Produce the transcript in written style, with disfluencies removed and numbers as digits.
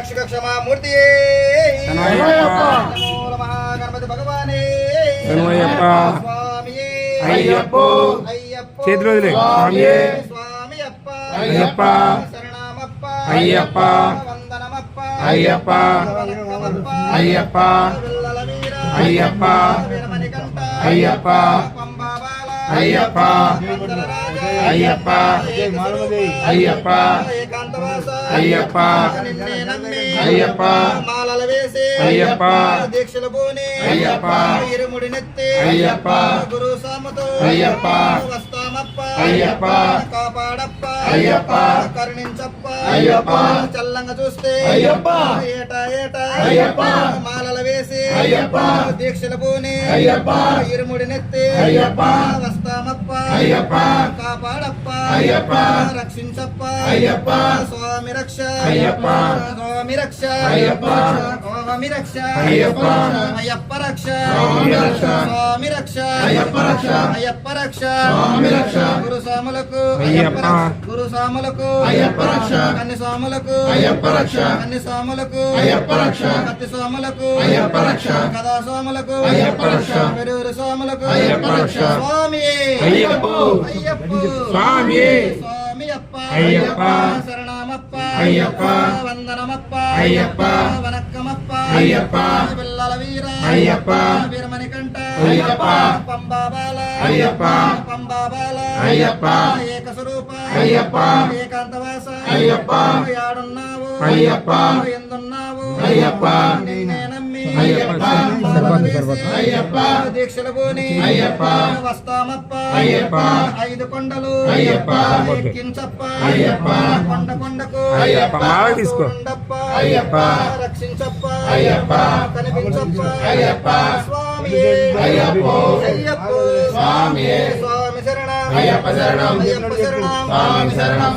రక్షక క్షమామూర్తి మహాగణపతి భగవానే స్వామి అయ్యప్పో చేతులు వదిలే స్వామి అప్ప అయ్యప్ప శరణమప్ప అయ్యప్ప వందనమప్ప అయ్యప్ప అయ్యప్ప అయ్యప్ప అయ్యప్ప అయ్యప్ప అయ్యప్ప అయ్యప్ప అయ్యప్ప అయ్యప్ప మాలల వేసి అయ్యప్ప దీక్షలు పోని అయ్యప్ప ఇరుముడి నెత్తి అయ్యప్ప గురు సాముతో అయ్యప్ప వస్తామప్ప అయ్యప్ప కాపాడప్ప అయ్యప్ప కరుణించప్ప అయ్యప్ప చల్లంగా చూస్తే అయ్యప్ప ఏటా ఏటా అయ్యప్ప మాలల వేసి అయ్యప్ప దీక్షలు పోని అయ్యప్ప ఇరుముడి నెత్తి అయ్యప్ప వస్తామప్ప అయ్యప్ప కాపాడప్ప అయ్యప్ప రక్షించప్ప అయ్యప్ప స్వామి రక్ష అయ్యప్ప స్వామి రక్ష అయ్యప్ప స్వామి రక్ష అయ్యప్ప అయ్యప్ప రక్ష స్వామి రక్ష స్వామి రక్ష అయ్యప్ప రక్ష అయ్యప్ప రక్ష స్వామి రక్ష గురు సాములకు అయ్యప్ప గురు సాములకు అయ్యప్ప రక్ష కన్ని సాములకు అయ్యప్ప రక్ష కన్ని సాములకు అయ్యప్ప రక్ష కత్తి సాములకు అయ్యప్ప రక్ష కథా సాములకు అయ్యప్ప రక్ష పెరూరు సాములకు అయ్యప్ప రక్ష స్వామి అయ్యప్ప అయ్యప్ప స్వామి స్వామి అప్ప అయ్యప్ప శరణమప్ప అయ్యప్ప వందనమప్ప అయ్యప్ప వనక్కమప్ప అయ్యప్ప పిల్లల వీర అయ్యప్ప వీరమణికంఠ అయ్యప్ప పంబాబాల అయ్యప్ప పంబాబాల అయ్యప్ప ఏకస్వరూప అయ్యప్ప ఏకాంతవాస అయ్యప్ప యాడున్నావు అయ్యప్ప ఎందున్నావు అయ్యప్ప నిన్నే నమ్మి అయ్యప్ప అయ్యప్ప దీక్షలు పోని అయ్యప్ప వస్తామప్ప అయ్యప్ప 5 కొండలు అయ్యప్ప ఎక్కించప్ప అయ్యప్ప కొండ కొండకు అయ్యప్ప మాల తీసుకో ఉండప్ప అయ్యప్ప రక్షించప్ప అయ్యప్ప కనిపించప్ప అయ్యప్ప స్వామి అయ్యప్ప అయ్యప్ప స్వామి స్వామి శరణం అయ్యప్ప శరణం అయ్యప్ప శరణం స్వామి శరణం